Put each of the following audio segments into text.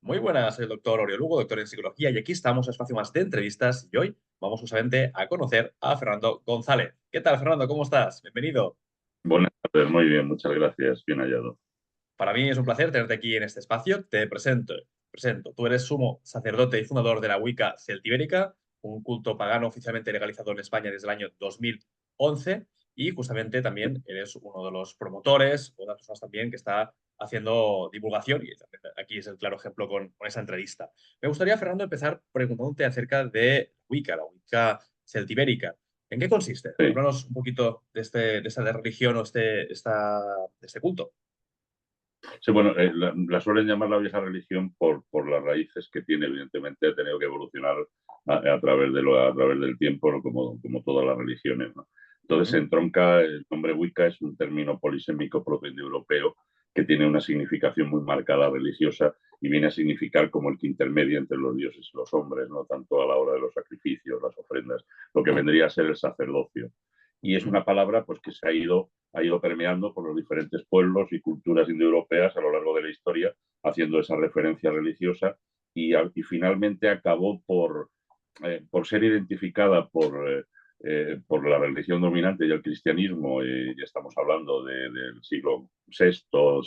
Muy buenas, soy el doctor Oriol Lugo, doctor en psicología, y aquí estamos en espacio más de entrevistas y hoy vamos justamente a conocer a Fernando González. ¿Qué tal, Fernando? ¿Cómo estás? Bienvenido. Buenas tardes, muy bien, muchas gracias, bien hallado. Para mí es un placer tenerte aquí en este espacio. Te presento. Tú eres sumo sacerdote y fundador de la Wicca celtibérica, un culto pagano oficialmente legalizado en España desde el año 2011, y justamente también eres uno de los promotores, o de las personas también que está haciendo divulgación, y aquí es el claro ejemplo con esa entrevista. Me gustaría, Fernando, empezar preguntándote acerca de Wicca, la Wicca celtibérica. ¿En qué consiste? Sí. Háblanos un poquito de esta religión o de este culto. Sí, bueno, la suelen llamar la vieja religión por las raíces que tiene, evidentemente, ha tenido que evolucionar a través, a través del tiempo, ¿no? Como todas las religiones, ¿no? Entonces se Ujú. entronca, el nombre Wicca es un término polisémico protoindoeuropeo que tiene una significación muy marcada religiosa y viene a significar como el que intermedia entre los dioses y los hombres, no tanto a la hora de los sacrificios, las ofrendas, lo que vendría a ser el sacerdocio. Y es Ujú. una palabra pues, que ha ido permeando por los diferentes pueblos y culturas indoeuropeas a lo largo de la historia, haciendo esa referencia religiosa y finalmente acabó por ser identificada por la religión dominante y el cristianismo, ya estamos hablando del siglo sexto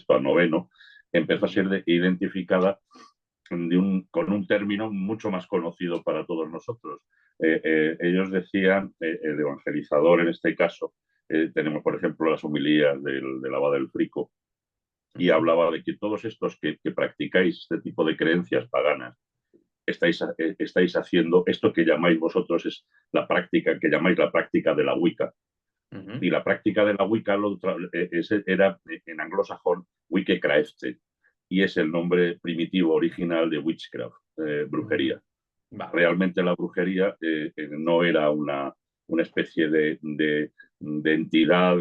a noveno, empezó a Ujú. ser identificada con un término mucho más conocido para todos nosotros. Ellos decían, el evangelizador en este caso, tenemos por ejemplo las homilías del Abad del Frico, y Ujú. hablaba de que todos estos que practicáis este tipo de creencias paganas, estáis haciendo esto que llamáis vosotros, es la práctica que llamáis la práctica de la Wicca. Ujú. Y la práctica de la Wicca era en anglosajón Wickecraft, y es el nombre primitivo original de witchcraft, Ujú. brujería. Vale. Realmente la brujería no era una especie de entidad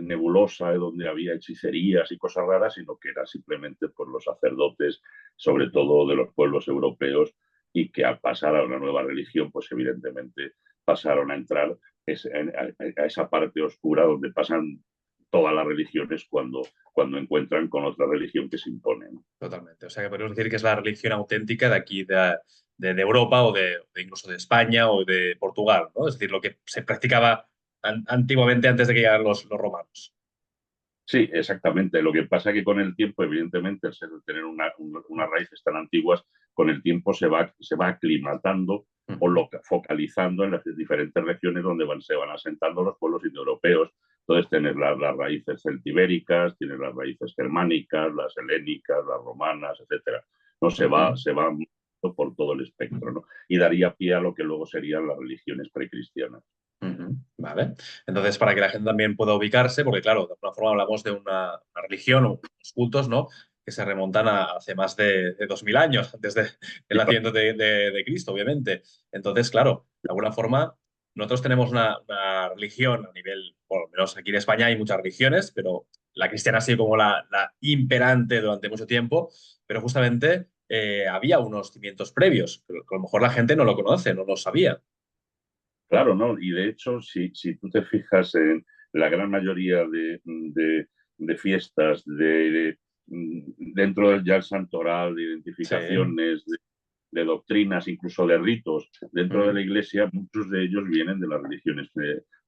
nebulosa donde había hechicerías y cosas raras, sino que era simplemente por los sacerdotes, sobre todo de los pueblos europeos, y que al pasar a una nueva religión, pues evidentemente pasaron a entrar a esa parte oscura donde pasan todas las religiones cuando encuentran con otra religión que se impone, ¿no? Totalmente. O sea que podemos decir que es la religión auténtica de aquí, de Europa o de incluso de España o de Portugal, ¿no? Es decir, lo que se practicaba antiguamente antes de que llegaran los romanos. Sí, exactamente. Lo que pasa es que con el tiempo, evidentemente, al ser, tener unas raíces tan antiguas, con el tiempo se va aclimatando o Ujú. focalizando en las diferentes regiones donde se van asentando los pueblos indoeuropeos. Entonces tienes las raíces celtibéricas, tienes las raíces germánicas, las helénicas, las romanas, etcétera. No Ujú. se va por todo el espectro, ¿no? Y daría pie a lo que luego serían las religiones precristianas. Ujú. Vale. Entonces, para que la gente también pueda ubicarse, porque claro, de alguna forma hablamos de una religión o unos cultos, ¿no? Que se remontan a hace más de 2000 años, antes del Y nacimiento de Cristo, obviamente. Entonces, claro, de alguna forma, nosotros tenemos una religión a nivel, por lo menos aquí en España hay muchas religiones, pero la cristiana ha sido como la imperante durante mucho tiempo, pero justamente había unos cimientos previos, que a lo mejor la gente no lo conoce, no lo sabía. claro, ¿no? Y de hecho, si tú te fijas en la gran mayoría de fiestas, dentro del ya el santoral, de Sí. identificaciones, doctrinas, incluso de ritos dentro de Ujú. la iglesia, muchos de ellos vienen de las religiones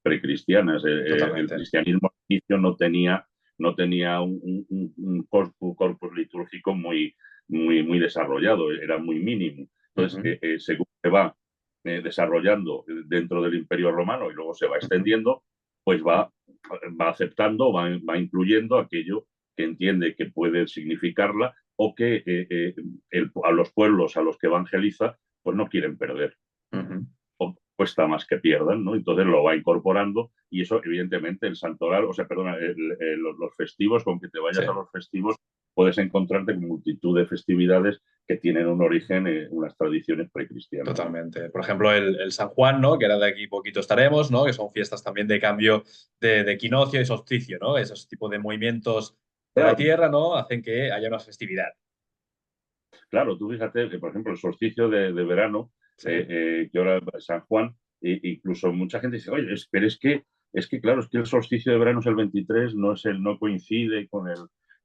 precristianas. El Totalmente. cristianismo al inicio no tenía un corpus litúrgico muy desarrollado, era muy mínimo. Entonces, Ujú. según se va desarrollando dentro del Imperio Romano y luego se va Ujú. extendiendo, pues va aceptando, va incluyendo aquello que entiende que puede significarla o que a los pueblos a los que evangeliza pues no quieren perder, Ujú. o cuesta más que pierdan, ¿no? Entonces lo va incorporando y eso evidentemente el santoral, o sea, perdona, los festivos, con que te Sí, vayas a los festivos, puedes encontrarte con multitud de festividades que tienen un origen, unas tradiciones precristianas, ¿no? totalmente. Por ejemplo, el San Juan, ¿no? Que era de aquí poquito estaremos, ¿no? Que son fiestas también de cambio de equinoccio y solsticio, ¿no? Esos tipos de movimientos de la Claro, Tierra, ¿no? Hacen que haya una festividad. claro, tú fíjate que, por ejemplo, el solsticio de verano, Sí. que ahora es San Juan, incluso mucha gente dice, oye, pero es que, claro, es que el solsticio de verano es el 23, no coincide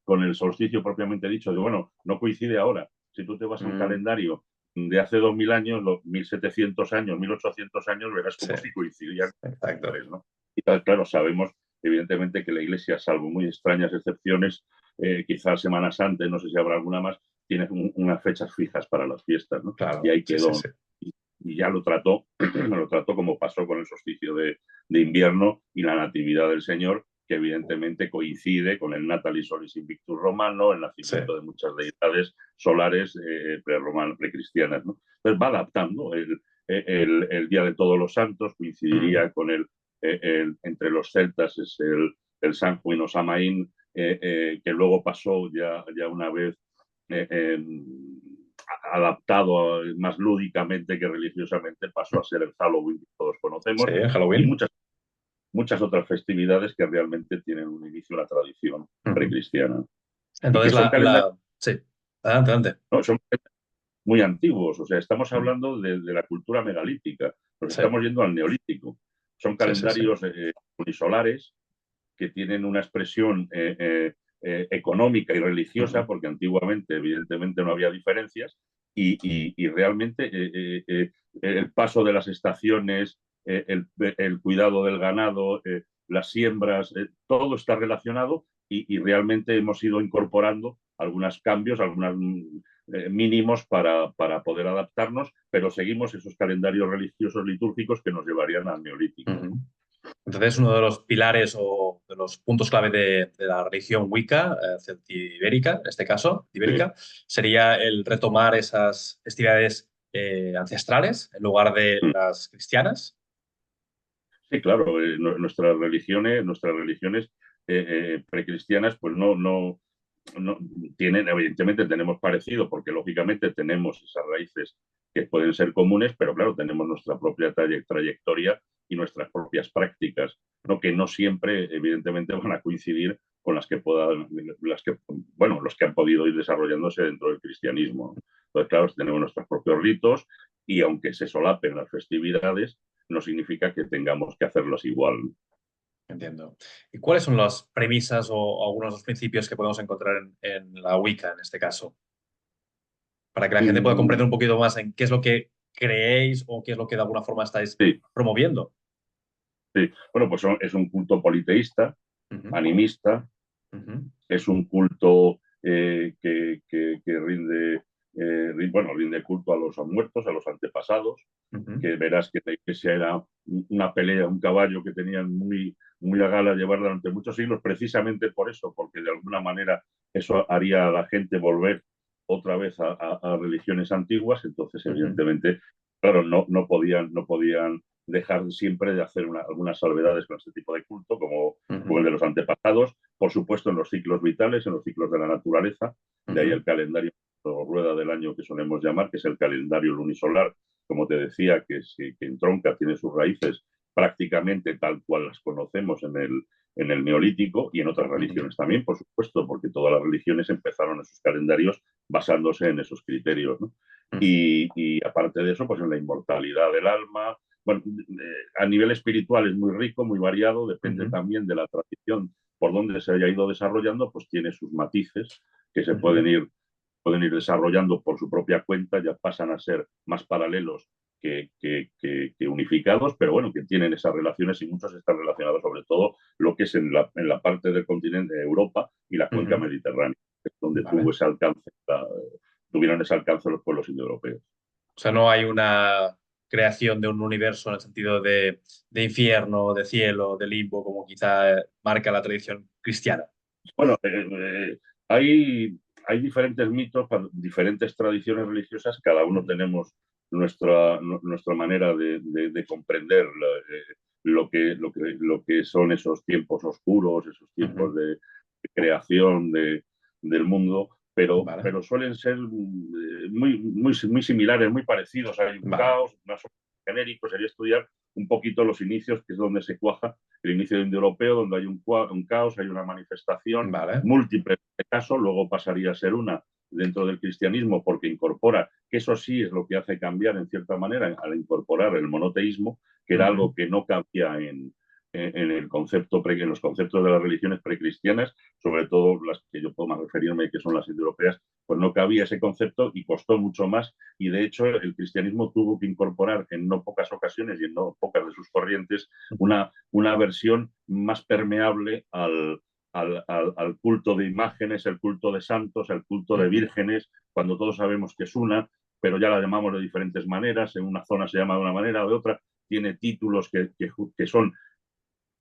con el solsticio propiamente dicho, de bueno, no coincide ahora. Si tú te vas a un calendario de hace 2000 años, los 1700 años, 1800 años, verás Sí, como si coincidían exacto. iguales, ¿no? Y claro, sabemos evidentemente que la Iglesia, salvo muy extrañas excepciones, quizás semanas antes, no sé si habrá alguna más, tiene unas fechas fijas para las fiestas, ¿no? Y Claro, ahí sí, sí, quedó. sí. Y ya lo trató, lo trató como pasó con el solsticio de invierno y la Natividad del Señor, que evidentemente coincide con el Natalis Solis Invictus romano, el Sí. nacimiento de muchas deidades solares precristianas, ¿no? Entonces va adaptando. El Día de Todos los Santos coincidiría con entre los celtas es el San Juino Samaín, que luego pasó ya una vez eh, adaptado más lúdicamente que religiosamente, pasó a ser el Halloween que todos Sí, conocemos, y Halloween. muchas otras festividades que realmente tienen un inicio en la tradición Ujú. precristiana. Y que Entonces, son calendarios, sí, adelante, adelante. ¿no? Son muy antiguos, o sea, estamos Mm. hablando de la cultura megalítica, nos Sí, estamos yendo al neolítico. Son sí, sí, sí. calendarios unisolares que tienen una expresión económica y religiosa, Ujú. porque antiguamente evidentemente no había diferencias, y realmente el paso de las estaciones, el cuidado del ganado, las siembras, todo está relacionado y realmente hemos ido incorporando algunos cambios, algunos mínimos para poder adaptarnos, pero seguimos esos calendarios religiosos litúrgicos que nos llevarían al neolítico, Ujú. ¿no? Entonces, uno de los pilares o de los puntos clave de la religión Wicca, celtibérica, en este caso, Sí. ibérica, sería el retomar esas festividades ancestrales en lugar de las cristianas. Sí, claro, nuestras religiones precristianas, pues no tienen, evidentemente tenemos parecido, porque lógicamente tenemos esas raíces que pueden ser comunes, pero claro, tenemos nuestra propia trayectoria y nuestras propias prácticas, ¿no? Que no siempre, evidentemente, van a coincidir con bueno, los que han podido ir desarrollándose dentro del cristianismo. Entonces, claro, tenemos nuestros propios ritos y aunque se solapen las festividades, no significa que tengamos que hacerlas igual. Entiendo. ¿Y cuáles son las premisas o algunos de los principios que podemos encontrar en la Wicca, en este caso? Para que la gente pueda comprender un poquito más en qué es lo que creéis o qué es lo que de alguna forma estáis Sí, promoviendo. sí. Bueno, pues es un culto politeísta, Ujú, animista, ujú, es un culto que rinde culto a los muertos, a los antepasados, ujú, que verás que la iglesia era una pelea, un caballo que tenían muy a gala llevar durante muchos siglos, precisamente por eso, porque de alguna manera eso haría a la gente volver otra vez a religiones antiguas, entonces ujú, evidentemente, claro, no podían dejar siempre de hacer algunas salvedades con este tipo de culto, como el ujú, de los antepasados, por supuesto en los ciclos vitales, en los ciclos de la naturaleza, de ahí ujú, el calendario o rueda del año que solemos llamar, que es el calendario lunisolar, como te decía, que entronca, tiene sus raíces prácticamente tal cual las conocemos en el Neolítico y en otras ujú, religiones también, por supuesto, porque todas las religiones empezaron esos calendarios basándose en esos criterios, ¿no? ujú, Y aparte de eso, pues en la inmortalidad del alma. Bueno, a nivel espiritual es muy rico, muy variado, depende ujú, también de la tradición por donde se haya ido desarrollando, pues tiene sus matices que se ujú, pueden ir desarrollando por su propia cuenta, ya pasan a ser más paralelos que unificados, pero bueno, que tienen esas relaciones y muchos están relacionados sobre todo lo que es en la parte del continente de Europa y la cuenca ujú. mediterránea, que es donde Vale. tuvieron ese alcance los pueblos indoeuropeos. O sea, no hay una creación de un universo en el sentido de infierno, de cielo, de limbo, como quizá marca la tradición cristiana. Bueno, hay diferentes mitos, diferentes tradiciones religiosas, cada uno Ujú, tenemos nuestra manera de comprender lo que son esos tiempos oscuros, esos ujú. tiempos de creación del mundo, Vale, pero suelen ser muy similares, muy parecidos. Hay un vale, caos, más o menos genérico, sería estudiar un poquito los inicios, que es donde se cuaja el inicio indoeuropeo, donde hay un caos, hay una manifestación vale. múltiple en este caso, luego pasaría a ser una dentro del cristianismo porque incorpora, que eso sí es lo que hace cambiar en cierta manera al incorporar el monoteísmo, que era Ujú, algo que no cabía en los conceptos de las religiones precristianas, sobre todo las que yo puedo más referirme, que son las indoeuropeas, pues no cabía ese concepto y costó mucho más. Y de hecho, el cristianismo tuvo que incorporar en no pocas ocasiones y en no pocas de sus corrientes una versión más permeable al culto de imágenes, el culto de santos, el culto de vírgenes, cuando todos sabemos que es una, pero ya la llamamos de diferentes maneras. En una zona se llama de una manera o de otra, tiene títulos que son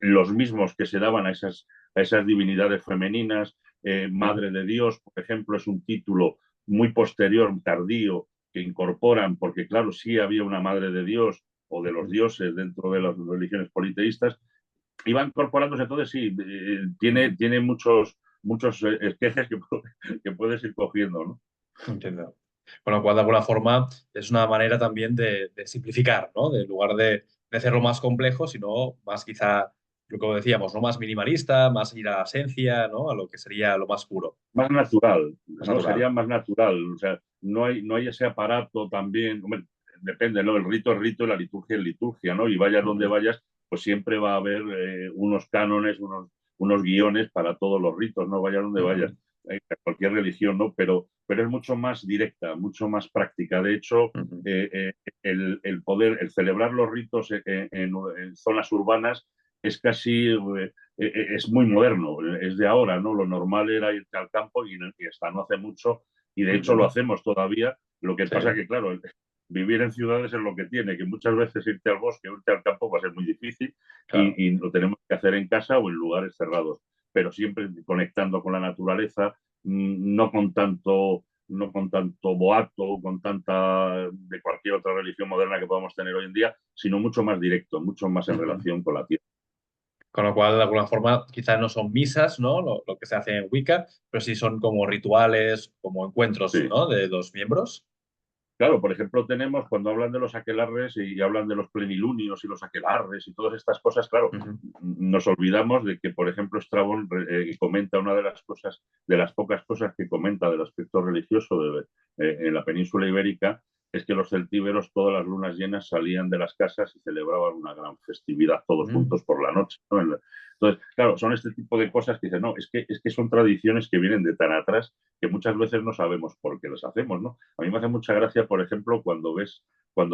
los mismos que se daban a esas divinidades femeninas. Madre de Dios, por ejemplo, es un título muy posterior, tardío, que incorporan, porque claro, sí había una Madre de Dios o de los dioses dentro de las religiones politeístas, y va incorporándose. Entonces sí, tiene muchos esquejes que puedes ir cogiendo, ¿no? Entiendo. Con lo cual, de alguna forma, es una manera también de simplificar, ¿no? De, en lugar de hacerlo más complejo, sino más quizá, lo que decíamos, ¿no? Más minimalista, más ir a la esencia, ¿no? A lo que sería lo más puro, Más natural, más ¿no? natural. Sería más natural. O sea, no hay ese aparato también. Hombre, depende, ¿no? El rito es rito y la liturgia es liturgia, ¿no? Y vayas donde vayas, pues siempre va a haber unos cánones, unos guiones para todos los ritos, ¿no? Vayas donde vayas, cualquier religión, ¿no? Pero es mucho más directa, mucho más práctica. De hecho, el celebrar los ritos en zonas urbanas es casi es muy moderno, es de ahora, ¿no? Lo normal era irte al campo y hasta no hace mucho, y de hecho lo hacemos todavía. Lo que Sí, pasa que, claro, vivir en ciudades es lo que tiene, que muchas veces irte al bosque o irte al campo va a ser muy difícil, claro. y lo tenemos que hacer en casa o en lugares cerrados, pero siempre conectando con la naturaleza, no con tanto boato, con tanta de cualquier otra religión moderna que podamos tener hoy en día, sino mucho más directo, mucho más en relación con la tierra. Con lo cual, de alguna forma, quizás no son misas, ¿no? Lo que se hace en Wicca, pero sí son como rituales, como encuentros, Sí. ¿no? De los miembros. Claro, por ejemplo, tenemos cuando hablan de los aquelarres y hablan de los plenilunios y los aquelarres y todas estas cosas, claro, Ujú. nos olvidamos de que, por ejemplo, Estrabón comenta una de las cosas, de las pocas cosas que comenta del aspecto religioso en la península ibérica, es que los celtíberos todas las lunas llenas salían de las casas y celebraban una gran festividad todos Mm. juntos por la noche, ¿no? Entonces, claro, son este tipo de cosas que dicen, no, es que son tradiciones que vienen de tan atrás que muchas veces no sabemos por qué las hacemos, ¿no? A mí me hace mucha gracia, por ejemplo, cuando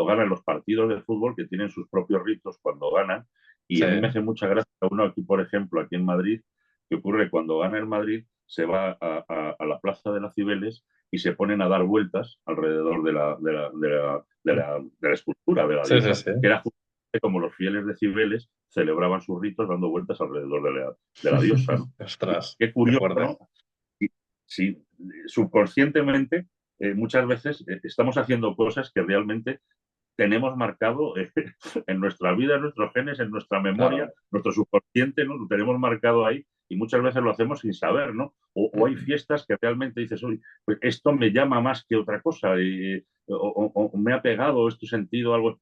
ganan los partidos de fútbol, que tienen sus propios ritos cuando ganan, y Sí. a mí me hace mucha gracia uno aquí, por ejemplo, aquí en Madrid, que ocurre cuando gana el Madrid, se va a la Plaza de las Cibeles y se ponen a dar vueltas alrededor de la escultura de la Sí, sí, diosa, sí. que era justamente como los fieles de Cibeles celebraban sus ritos dando vueltas alrededor de la diosa, ¿no? Ostras, Qué qué curioso, fuerte. ¿no? Si subconscientemente muchas veces estamos haciendo cosas que realmente tenemos marcado en nuestra vida, en nuestros genes, en nuestra memoria, Claro. nuestro subconsciente, ¿no? Lo tenemos marcado ahí y muchas veces lo hacemos sin saber, ¿no? O hay fiestas que realmente dices, uy, pues esto me llama más que otra cosa, o me ha pegado este sentido, algo,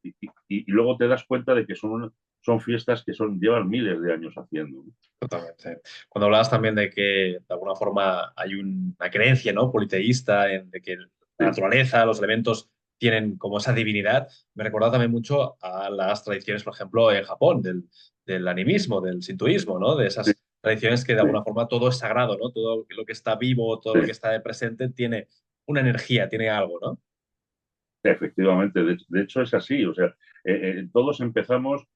y luego te das cuenta de que son fiestas que llevan miles de años haciendo, ¿no? Totalmente. Cuando hablabas también de que de alguna forma hay una creencia, ¿no? Politeísta, en de que la Sí, naturaleza, los elementos tienen como esa divinidad, me recordaba también mucho a las tradiciones, por ejemplo, en Japón, del animismo, del sintoísmo, ¿no? De sí, esas tradiciones que de sí, alguna forma todo es sagrado, ¿no? Todo lo que está vivo, todo sí. lo que está de presente tiene una energía, tiene algo, ¿no? Efectivamente, de hecho es así. O sea, todos empezamos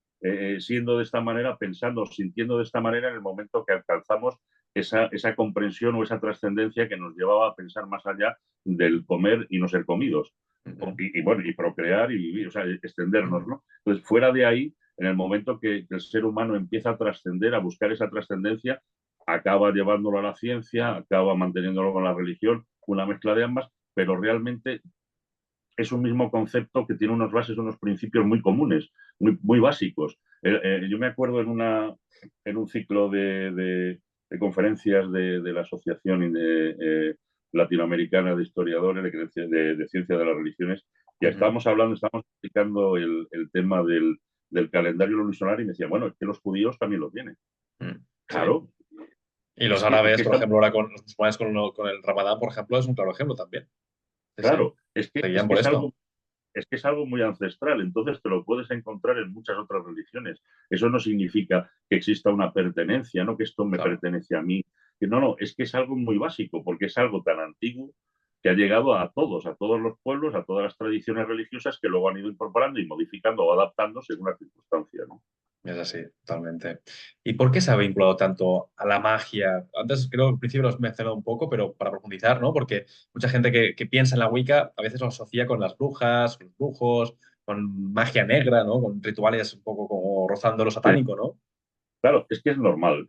siendo de esta manera, pensando, sintiendo de esta manera en el momento que alcanzamos esa comprensión o esa trascendencia que nos llevaba a pensar más allá del comer y no ser comidos. Ujú, Bueno, y procrear y vivir, o sea, extendernos, ujú. ¿no? Entonces, fuera de ahí, en el momento que el ser humano empieza a trascender, a buscar esa trascendencia, acaba llevándolo a la ciencia, acaba manteniéndolo con la religión, una mezcla de ambas, pero realmente es un mismo concepto que tiene unas bases, unos principios muy comunes, muy básicos. Yo me acuerdo en un ciclo de conferencias de la Asociación Latinoamericana de Historiadores de Ciencia de las Religiones, que Ujú. estábamos explicando el tema del calendario lunisolar y me decían, bueno, es que los judíos también lo tienen. Mm, sí. Claro, Y los es que árabes, por estamos, ejemplo, ahora con los musulmanes con el Ramadán, por ejemplo, es un claro ejemplo también. Sí, sí. claro, es que, es Seguían que por es esto. algo es que es algo muy ancestral, entonces te lo puedes encontrar en muchas otras religiones. Eso no significa que exista una pertenencia, no que esto me Claro. pertenece a mí. Que no, es que es algo muy básico, porque es algo tan antiguo que ha llegado a todos los pueblos, a todas las tradiciones religiosas que luego han ido incorporando y modificando o adaptando según las circunstancias, ¿no? Es así, totalmente. ¿Y por qué se ha vinculado tanto a la magia? Antes creo que al principio lo has mencionado un poco, pero para profundizar, ¿no? Porque mucha gente que piensa en la Wicca a veces lo asocia con las brujas, con los brujos, con magia negra, ¿no? Con rituales un poco como rozando lo Sí. satánico, ¿no? Claro, es que es normal.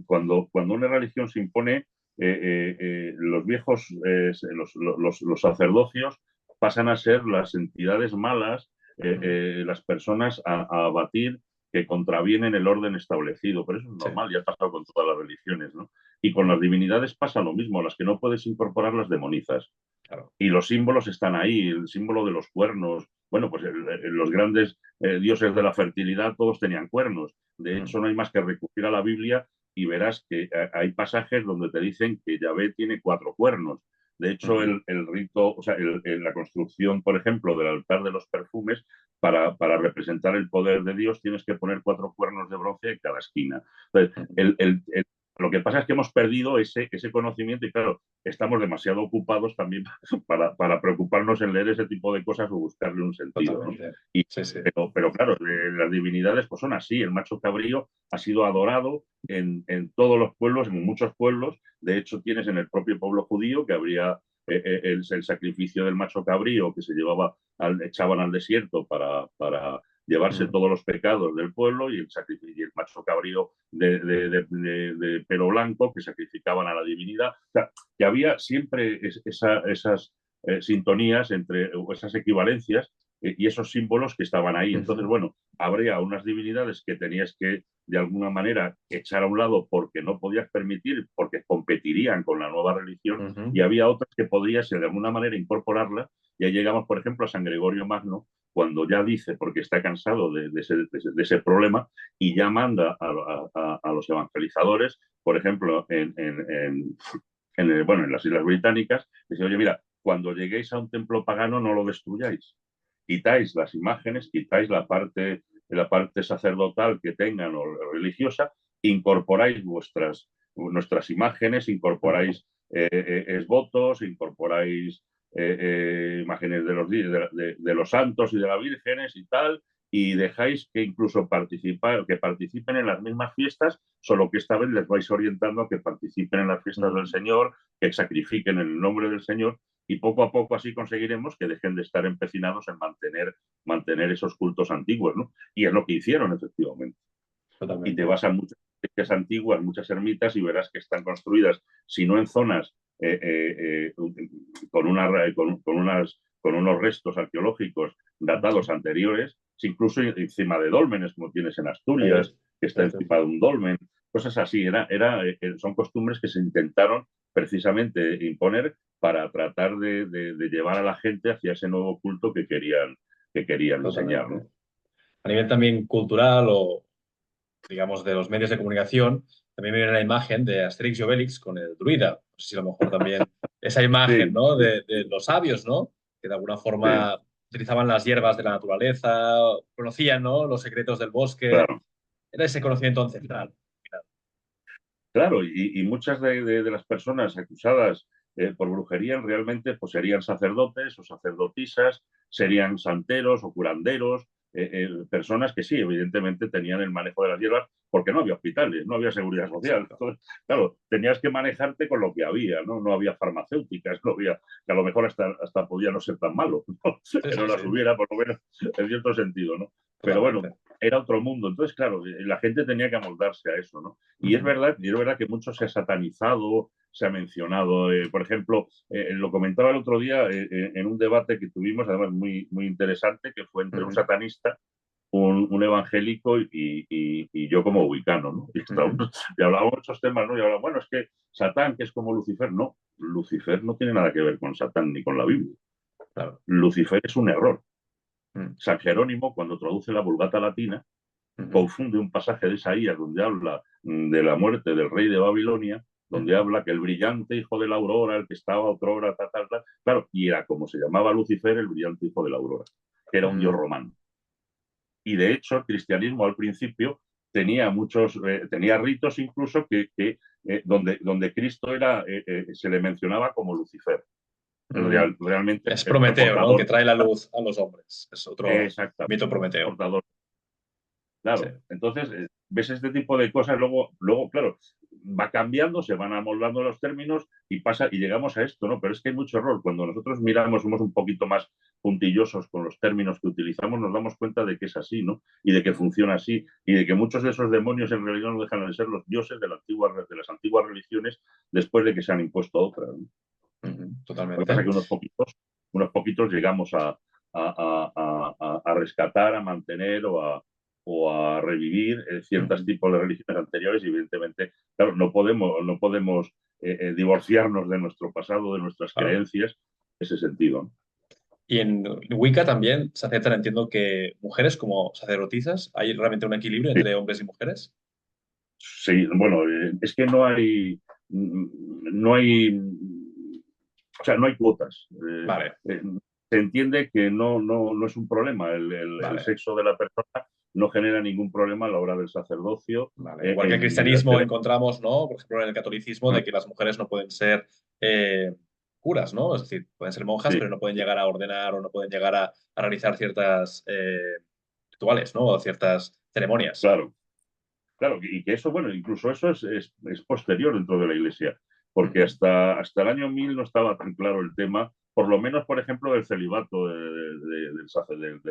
Cuando una religión se impone, los viejos, los sacerdocios pasan a ser las entidades malas, Mm, las personas a abatir que contravienen el orden establecido. Pero eso es sí, normal, ya ha pasado con todas las religiones, ¿no? Y con las divinidades pasa lo mismo, las que no puedes incorporar las demonizas. claro. Y los símbolos están ahí, el símbolo de los cuernos. Bueno, pues los grandes dioses de la fertilidad todos tenían cuernos. De Mm, hecho, no hay más que recurrir a la Biblia y verás que hay pasajes donde te dicen que Yahvé tiene 4 cuernos. De hecho, ujú, el rito, o sea, la construcción, por ejemplo, del altar de los perfumes, para representar el poder de Dios, tienes que poner 4 cuernos de bronce en cada esquina. Entonces, ujú, lo que pasa es que hemos perdido ese conocimiento y, claro, estamos demasiado ocupados también para preocuparnos en leer ese tipo de cosas o buscarle un sentido, ¿no? totalmente. Y, Sí, sí. pero claro, las divinidades pues son así. El macho cabrío ha sido adorado en todos los pueblos, en muchos pueblos. De hecho, tienes en el propio pueblo judío que habría el sacrificio del macho cabrío que se llevaba, echaban al desierto para llevarse Mm, todos los pecados del pueblo y el macho cabrío de pelo blanco que sacrificaban a la divinidad. O sea, que había siempre esas sintonías entre o esas equivalencias y esos símbolos que estaban ahí. Entonces, ujú, bueno, habría unas divinidades que tenías que, de alguna manera, echar a un lado porque no podías permitir, porque competirían con la nueva religión, y ujú, había otras que podías, de alguna manera, incorporarlas. Y ahí llegamos, por ejemplo, a San Gregorio Magno, cuando ya dice, porque está cansado de ese problema, y ya manda a los evangelizadores, por ejemplo, bueno, en las Islas Británicas, dice, oye, mira, cuando lleguéis a un templo pagano no lo destruyáis, quitáis las imágenes, quitáis la parte sacerdotal que tengan o religiosa, incorporáis nuestras imágenes, ujú. incorporáis esvotos, incorporáis imágenes de los santos y de las vírgenes y tal, y dejáis que incluso que participen en las mismas fiestas, solo que esta vez les vais orientando a que participen en las fiestas del Mm, Señor, que sacrifiquen en el nombre del Señor, y poco a poco así conseguiremos que dejen de estar empecinados en mantener esos cultos antiguos, ¿no? Y es lo que hicieron, efectivamente. Y te totalmente. vas a muchas iglesias antiguas, muchas ermitas, y verás que están construidas, si no en zonas con unos restos arqueológicos datados Ujú. anteriores, incluso encima de dólmenes, como tienes en Sí, Asturias, que está sí, sí, encima sí. de un dolmen, cosas así. Son costumbres que se intentaron precisamente imponer para tratar de llevar a la gente hacia ese nuevo culto que querían enseñar, ¿no? Totalmente. A nivel también cultural o, digamos, de los medios de comunicación, también me viene la imagen de Asterix y Obelix con el druida. No sé si a lo mejor también esa imagen, Sí, ¿no? sí, De los sabios, ¿no? Que de alguna sí, forma utilizaban las hierbas de la naturaleza, conocían, ¿no? Los secretos del bosque. claro. Era ese conocimiento ancestral. Claro, y muchas de las personas acusadas por brujería realmente pues, serían sacerdotes o sacerdotisas, serían santeros o curanderos, personas que sí, evidentemente tenían el manejo de las hierbas porque no había hospitales, no había seguridad social. Exacto. Entonces, claro, tenías que manejarte con lo que había, ¿no? No había farmacéuticas, no había, que a lo mejor hasta podía no ser tan malo, ¿no? Sí, Que no sí, sí, las hubiera, por lo menos, en cierto sentido, ¿no? Pero bueno, totalmente. era otro mundo. Entonces, claro, la gente tenía que amoldarse a eso, ¿no? Ujú, Y es verdad que mucho se ha satanizado, se ha mencionado. Por ejemplo, lo comentaba el otro día en un debate que tuvimos, además muy, muy interesante, que fue entre un ujú, satanista, un evangélico y yo como wicano, ¿no? ujú. Y hablábamos de muchos temas, ¿no? Y hablábamos, bueno, es que Satán, que es como Lucifer, no. Lucifer no tiene nada que ver con Satán ni con la Biblia. Claro. Lucifer es un error. Mm, San Jerónimo, cuando traduce la Vulgata latina, ujú, confunde un pasaje de Isaías donde habla de la muerte del rey de Babilonia, donde ujú. habla que el brillante hijo de la aurora, el que estaba otrora, tal, tal, tal. Claro, y era como se llamaba Lucifer, el brillante hijo de la aurora. que era un dios Mm. romano. Y de hecho, el cristianismo al principio tenía tenía ritos incluso donde Cristo se le mencionaba como Lucifer, Mm. realmente Es el Prometeo, ¿no? El que portador, trae la luz a los hombres. Es otro exactamente, mito Prometeo. portador. Sí. Claro, entonces ves este tipo de cosas, luego, claro, va cambiando, se van amoldando los términos y pasa y llegamos a esto, ¿no? Pero es que hay mucho error. Cuando nosotros miramos, somos un poquito más puntillosos con los términos que utilizamos, nos damos cuenta de que es así, ¿no? Y de que funciona así, y de que muchos de esos demonios en realidad no dejan de ser los dioses de las antiguas religiones después de que se han impuesto otras, ¿no? Lo que pasa es Totalmente. que unos poquitos llegamos a rescatar, a mantener o a revivir ciertos tipos de religiones anteriores y evidentemente, claro, no podemos divorciarnos de nuestro pasado, de nuestras Claro. creencias, en ese sentido, ¿no? Y en Wicca también se aceptan, entiendo que mujeres como sacerdotisas, ¿hay realmente un equilibrio Sí, entre hombres y mujeres? sí, bueno, es que no hay, o sea, no hay cuotas. Vale, Se entiende que no es un problema. El vale, sexo de la persona no genera ningún problema a la hora del sacerdocio. vale. Igual que en el cristianismo encontramos, ¿no? Por ejemplo, en el catolicismo, de que las mujeres no pueden ser eh, curas, ¿no? Es decir, pueden ser monjas, Sí, pero no pueden llegar a ordenar o no pueden llegar a realizar ciertas rituales, ¿no? O ciertas ceremonias. claro. Claro, y que eso, bueno, incluso eso es posterior dentro de la Iglesia, porque Ujú. hasta el año 1000 no estaba tan claro el tema, por lo menos, por ejemplo, del celibato del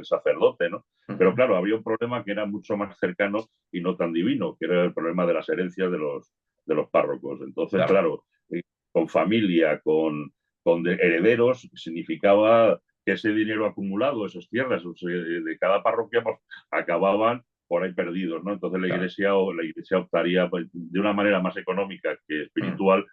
sacerdote, ¿no? Pero Ujú. claro, había un problema que era mucho más cercano y no tan divino, que era el problema de las herencias de los párrocos. Entonces, Claro, claro, con familia, con herederos, significaba que ese dinero acumulado, esas tierras de cada parroquia, pues, acababan por ahí perdidos, ¿no? Entonces claro. la iglesia optaría pues, de una manera más económica que Mm. espiritual,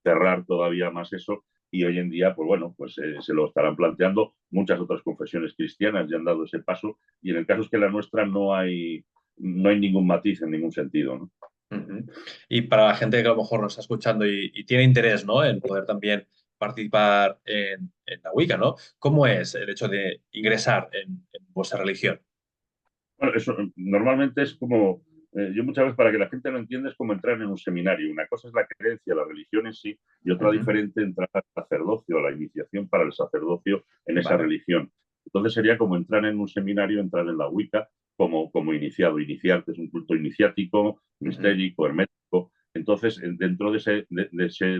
cerrar todavía más eso. Y hoy en día, pues bueno, pues se lo estarán planteando. Muchas otras confesiones cristianas ya han dado ese paso. Y en el caso es que la nuestra no hay ningún matiz en ningún sentido, ¿no? Ujú. Y para la gente que a lo mejor nos está escuchando y tiene interés, ¿no? En poder también participar en la Wicca, ¿no? ¿Cómo es el hecho de ingresar en vuestra religión? Bueno, eso normalmente es como, yo muchas veces para que la gente lo entienda es como entrar en un seminario. Una cosa es la creencia, la religión en sí, y otra Ujú. diferente entrar al sacerdocio, a la iniciación para el sacerdocio en esa Vale. religión. Entonces sería como entrar en un seminario, entrar en la Wicca como iniciado. Iniciarte es un culto iniciático, Ujú. mistérico, hermético. Entonces, dentro de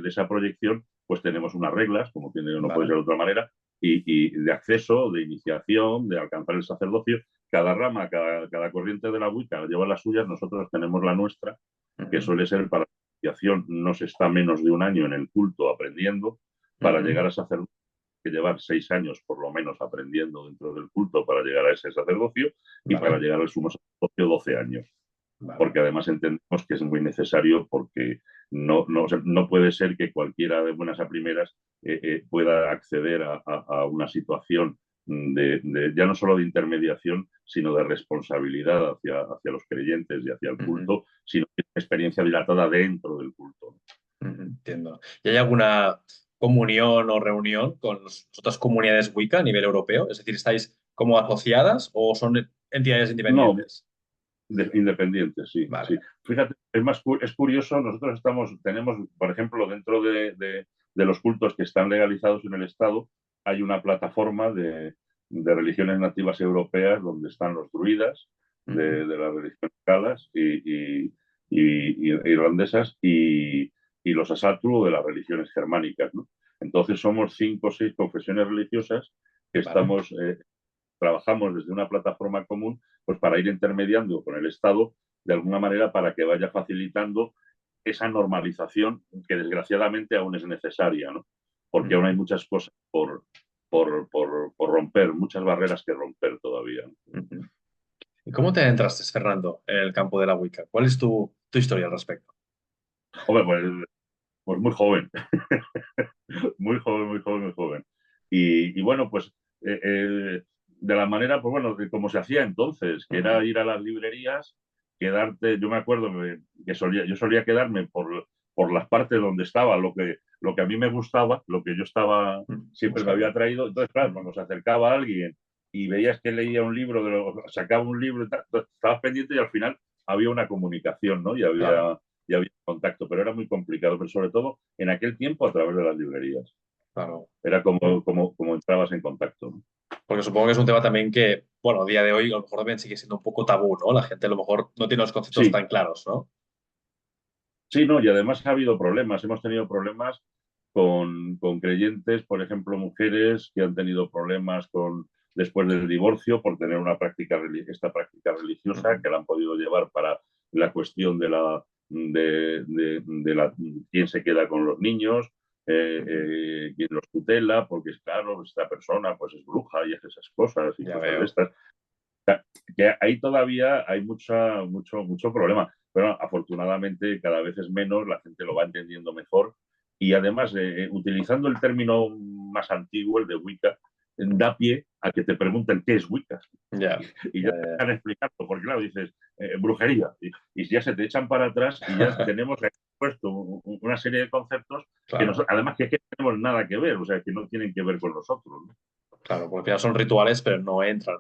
esa proyección, pues tenemos unas reglas, como tiene, no puede Vale. ser de otra manera, y de acceso, de iniciación, de alcanzar el sacerdocio. Cada rama, cada corriente de la Wicca lleva las suyas, nosotros tenemos la nuestra, que Ujú. suele ser para la iniciación, no se está menos de un año en el culto aprendiendo, para Ujú. llegar a sacerdocio hay que llevar 6 años por lo menos aprendiendo dentro del culto para llegar a ese sacerdocio y para Vale. llegar al sumo sacerdocio 12 años, Vale. porque además entendemos que es muy necesario porque no puede ser que cualquiera de buenas a primeras pueda acceder a una situación ya no solo de intermediación, sino de responsabilidad hacia los creyentes y hacia el Ujú. culto, sino que una experiencia dilatada dentro del culto. Ujú. Entiendo. ¿Y hay alguna comunión o reunión con las otras comunidades Wicca a nivel europeo? Es decir, ¿estáis como asociadas o son entidades No, independientes? independientes, sí, sí. Vale. Fíjate, es curioso, nosotros tenemos, por ejemplo, dentro de los cultos que están legalizados en el Estado, hay una plataforma de religiones nativas europeas donde están los druidas Ujú. de las religiones galas y irlandesas y los asatru de las religiones germánicas, ¿no? Entonces somos 5 o 6 confesiones religiosas que Vale. trabajamos desde una plataforma común pues para ir intermediando con el Estado de alguna manera para que vaya facilitando esa normalización que desgraciadamente aún es necesaria, ¿no? Porque aún hay Ujú. muchas cosas por romper, muchas barreras que romper todavía. Ujú. ¿Y cómo te adentraste, Fernando, en el campo de la Wicca? ¿Cuál es tu historia al respecto? Hombre, pues muy joven, muy joven, muy joven, muy joven. Y bueno, pues de la manera, pues bueno, como se hacía entonces, que Ujú. era ir a las librerías, quedarte, yo me acuerdo que yo solía quedarme por las partes donde estaba lo que a mí me gustaba, lo que yo estaba, siempre me había Buscando. traído. Entonces, claro, cuando se acercaba alguien y veías que leía un libro, sacaba un libro y tal, entonces estabas pendiente y al final había una comunicación, ¿no? Claro, Y había contacto, pero era muy complicado, pero sobre todo en aquel tiempo a través de las librerías. claro. Era como entrabas en contacto, ¿no? Porque supongo que es un tema también que, bueno, a día de hoy a lo mejor también sigue siendo un poco tabú, ¿no? La gente a lo mejor no tiene los conceptos Sí, tan claros, ¿no? sí, no, y además ha habido problemas. Hemos tenido problemas con creyentes, por ejemplo, mujeres que han tenido problemas después del divorcio por tener esta práctica religiosa Ujú. que la han podido llevar para la cuestión de la quién se queda con los niños, Ujú. quién los tutela, porque es claro, esta persona pues es bruja y hace esas cosas y Ya cosas de veo. estas que ahí todavía hay mucho problema, pero afortunadamente cada vez es menos, la gente lo va entendiendo mejor y además utilizando el término más antiguo, el de Wicca, da pie a que te pregunten qué es Wicca Ya, y ya ya, te ya. están explicando, porque claro, dices brujería y ya se te echan para atrás y ya tenemos puesto una serie de conceptos que Claro, además que no tenemos nada que ver, o sea, que no tienen que ver con nosotros, ¿no? claro, porque al final son rituales, pero no entran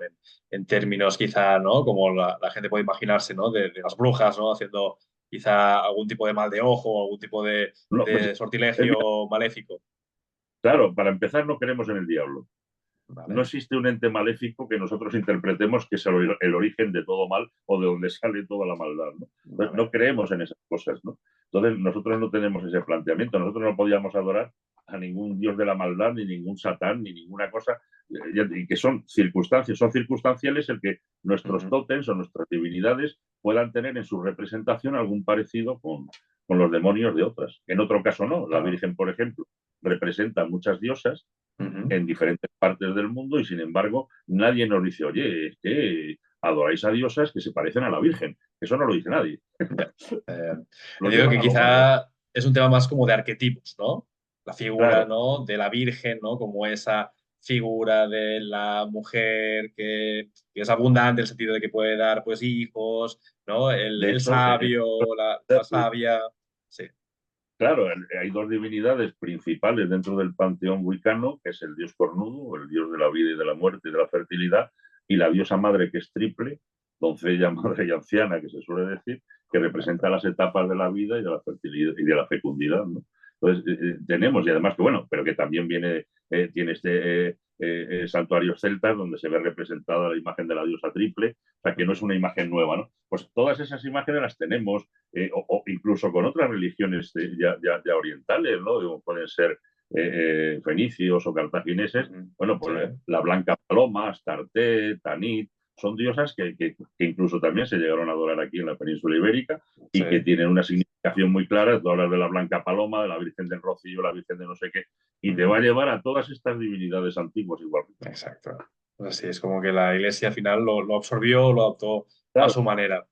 en términos quizá, ¿no? Como la gente puede imaginarse, ¿no? De las brujas, ¿no? Haciendo quizá algún tipo de mal de ojo, algún tipo No, pues, de sortilegio maléfico. claro, para empezar no creemos en el diablo. No Vale, existe un ente maléfico que nosotros interpretemos que es el origen de todo mal o de donde sale toda la maldad, ¿no? Entonces, no vale. creemos en esas cosas, ¿no? Entonces, nosotros no tenemos ese planteamiento. Nosotros no podíamos adorar a ningún dios de la maldad, ni ningún satán, ni ninguna cosa, y que son circunstanciales el que nuestros Ujú. tótems o nuestras divinidades puedan tener en su representación algún parecido con los demonios de otras. En otro caso no. La Claro. Virgen, por ejemplo, representa muchas diosas Ujú. en diferentes partes del mundo y sin embargo nadie nos dice, oye, es que adoráis a diosas que se parecen a la Virgen. Eso no lo dice nadie. Ya. Eh, Lo Entiendo llevan que a lo gordo. quizá es un tema más como de arquetipos, ¿no? La figura, Claro, ¿no? De la Virgen, ¿no? Como esa figura de la mujer que es abundante en el sentido de que puede dar, pues, hijos, ¿no? de El hecho, sabio, la sabia. Sí, claro, hay dos divinidades principales dentro del panteón wicano, que es el dios cornudo, el dios de la vida y de la muerte y de la fertilidad, y la diosa madre, que es triple, doncella, madre y anciana, que se suele decir, que representa exacto. las etapas de la vida y de la fertilidad y de la fecundidad, ¿no? Entonces, tenemos, y además que bueno, pero que también tiene santuarios celtas donde se ve representada la imagen de la diosa triple, o sea que no es Ujú. una imagen nueva, ¿no? Pues todas esas imágenes las tenemos o incluso con otras religiones ya orientales, ¿no? Como pueden ser fenicios o cartagineses, Ujú. bueno, Sí, pues la Blanca Paloma, Astarte, Tanit, son diosas que incluso también se llegaron a adorar aquí en la península ibérica sí, y que tienen una significación muy clara. Tú hablas de la Blanca Paloma, de la Virgen del Rocío, la Virgen de no sé qué, y te va a ujú. llevar a todas estas divinidades antiguas igual. Exacto. Pues así, es como que la iglesia al final lo absorbió, lo adoptó a Claro, su manera.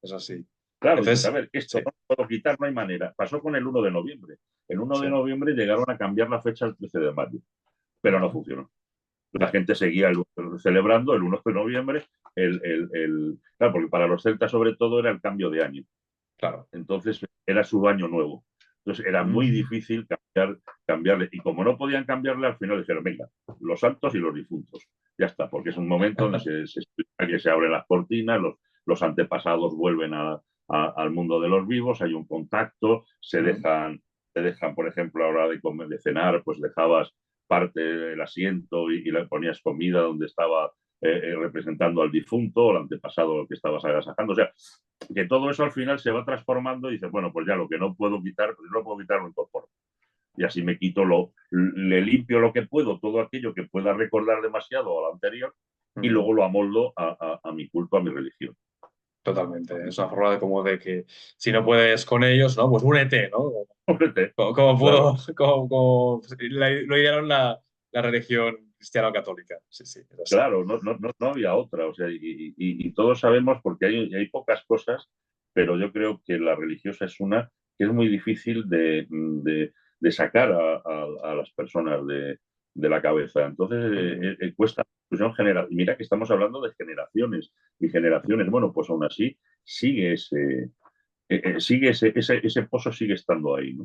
Es así. claro, dices, a Entonces, ver, esto sí, no lo puedo quitar, no hay manera. Pasó con el 1 de noviembre. El 1 sí, de noviembre llegaron a cambiar la fecha al 13 de mayo, pero no vale, funcionó. La ya, gente seguía celebrando el 1 de noviembre, claro, porque para los celtas sobre todo era el cambio de año. claro. Entonces era su año nuevo. Entonces era muy Mm, difícil cambiarle. Y como no podían cambiarle, al final dijeron, venga, los santos y los difuntos. Ya está, porque es un momento donde se explica que se abren las cortinas, los antepasados vuelven al mundo de los vivos, hay un contacto, mm, se dejan por ejemplo, a la hora de comer, de cenar, pues dejabas parte del asiento y le ponías comida donde estaba representando al difunto o al antepasado que estabas agasajando. O sea, que todo eso al final se va transformando y dices, bueno, pues ya lo que no puedo quitar, pues no puedo quitar, lo incorporo. Y así me quito le limpio lo que puedo, todo aquello que pueda recordar demasiado a lo anterior, y mm. luego lo amoldo a mi culto, a mi religión. Totalmente. Es una forma de como de que si no puedes con ellos, ¿no? Pues únete, ¿no? Como Claro, pudo, pues, lo idearon la religión cristiano-católica. Sí, sí, es así. claro, no había otra. O sea, y todos sabemos, porque hay pocas cosas, pero yo creo que la religiosa es una que es muy difícil de sacar a las personas de la cabeza. Entonces, Ujú. cuesta discusión general. Y mira que estamos hablando de generaciones y generaciones. Bueno, pues aún así sigue ese pozo sigue estando ahí, ¿no?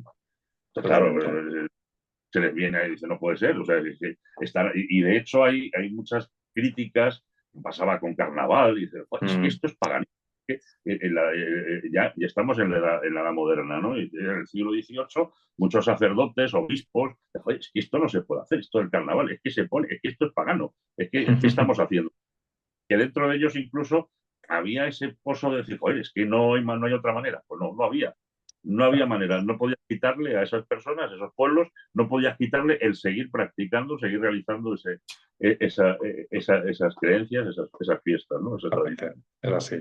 Entonces, Totalmente. claro, se les viene y dice, no puede ser. O sea, de hecho hay muchas críticas, pasaba con carnaval, y dices, es que esto es paganismo. Ya estamos en la edad moderna, ¿no? Y en el siglo XVIII, muchos sacerdotes, obispos, es que esto no se puede hacer, esto del carnaval, es que se pone, es que esto es pagano, ¿qué estamos haciendo? Que dentro de ellos incluso había ese pozo de decir, joder, es que no hay otra manera. Pues no, no había manera, no podías quitarle a esas personas, a esos pueblos, no podías quitarle el seguir practicando, seguir realizando esas creencias, esas fiestas, ¿no? Esa tradición. Es así.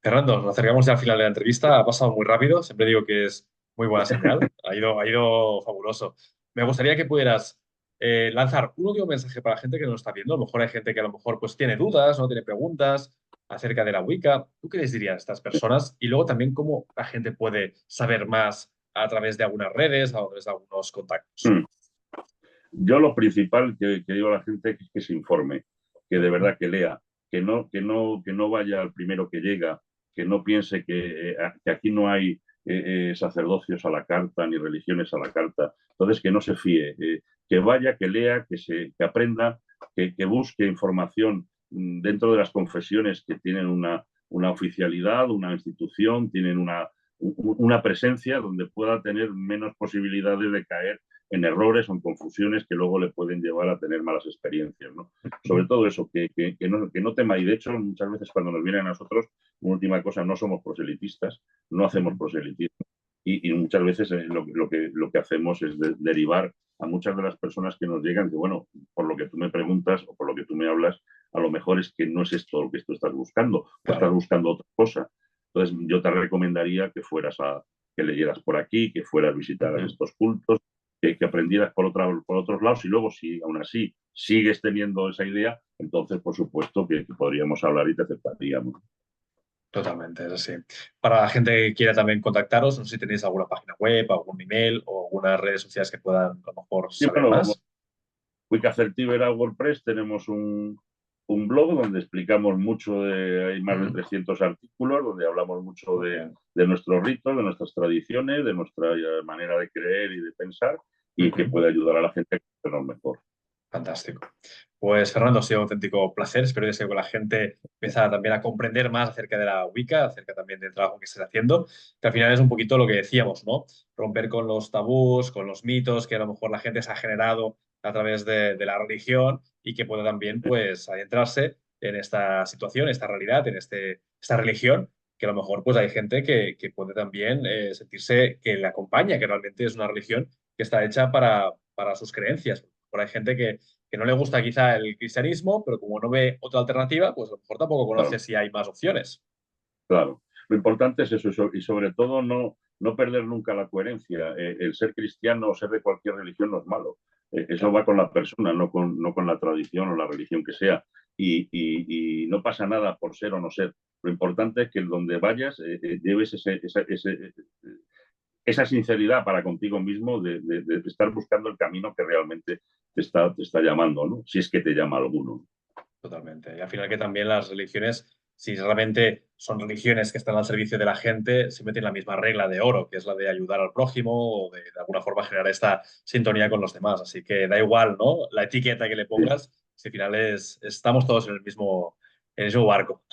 Fernando, nos acercamos ya al final de la entrevista. Ha pasado muy rápido. Siempre digo que es muy buena señal. Ha ido fabuloso. Me gustaría que pudieras lanzar un último mensaje para la gente que nos está viendo. A lo mejor hay gente que a lo mejor pues tiene dudas, no tiene preguntas acerca de la Wicca. ¿Tú qué les dirías a estas personas? Y luego también cómo la gente puede saber más a través de algunas redes, a través de algunos contactos. Yo lo principal que digo a la gente es que se informe, que de verdad que lea, que no vaya al primero que llega, que no piense que aquí no hay sacerdocios a la carta ni religiones a la carta. Entonces, que no se fíe, que vaya, que lea, que aprenda, que busque información dentro de las confesiones que tienen una oficialidad, una institución, tienen una presencia donde pueda tener menos posibilidades de caer en errores o en confusiones que luego le pueden llevar a tener malas experiencias, ¿no? Sobre todo eso, que no tema. Y de hecho, muchas veces cuando nos vienen a nosotros, una última cosa, no somos proselitistas, no hacemos proselitismo. Y muchas veces lo que hacemos es derivar a muchas de las personas que nos llegan, que bueno, por lo que tú me preguntas o por lo que tú me hablas, a lo mejor es que no es esto lo que tú estás buscando, o estás buscando otra cosa. Entonces yo te recomendaría que que leyeras por aquí, que fueras a visitar estos cultos, que aprendieras por otros lados, y luego si aún así sigues teniendo esa idea, entonces por supuesto que podríamos hablar y te aceptaríamos. Totalmente, es así. Para la gente que quiera también contactaros, no sé si tenéis alguna página web, algún email o algunas redes sociales que puedan a lo mejor Sí, saber bueno, más. Wicca Celtíbera WordPress, tenemos un blog donde explicamos mucho, hay más de 300 artículos, donde hablamos mucho de nuestros ritos, de nuestras tradiciones, de nuestra manera de creer y de pensar, y que puede ayudar a la gente a conocernos mejor. Fantástico. Pues Fernando, ha sido un auténtico placer. Espero que la gente empiece también a comprender más acerca de la Wicca, acerca también del trabajo que se está haciendo, que al final es un poquito lo que decíamos, ¿no? Romper con los tabús, con los mitos que a lo mejor la gente se ha generado a través de la religión y que pueda también, pues, adentrarse en esta situación, esta realidad, en esta religión, que a lo mejor, pues, hay gente que puede también sentirse que le acompaña, que realmente es una religión que está hecha para sus creencias. Por hay gente que no le gusta quizá el cristianismo, pero como no ve otra alternativa, pues a lo mejor tampoco conoce Claro, si hay más opciones. claro. Lo importante es eso, y sobre todo no perder nunca la coherencia. El ser cristiano o ser de cualquier religión no es malo. Eso va con la persona, no con la tradición o la religión que sea. Y no pasa nada por ser o no ser. Lo importante es que donde vayas lleves esa sinceridad para contigo mismo de estar buscando el camino que realmente te está llamando, ¿no? Si es que te llama alguno. Totalmente. Y al final que también las religiones, si realmente son religiones que están al servicio de la gente, siempre tienen la misma regla de oro, que es la de ayudar al prójimo o de alguna forma generar esta sintonía con los demás. Así que da igual, ¿no? La etiqueta que le Sí. pongas, si al final estamos todos en el mismo barco.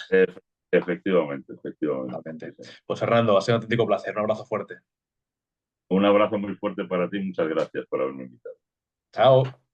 Efectivamente, efectivamente. Totalmente. Sí, sí. Pues Fernando, ha sido un auténtico placer. Un abrazo fuerte. Un abrazo muy fuerte para ti, muchas gracias por haberme invitado. Chao.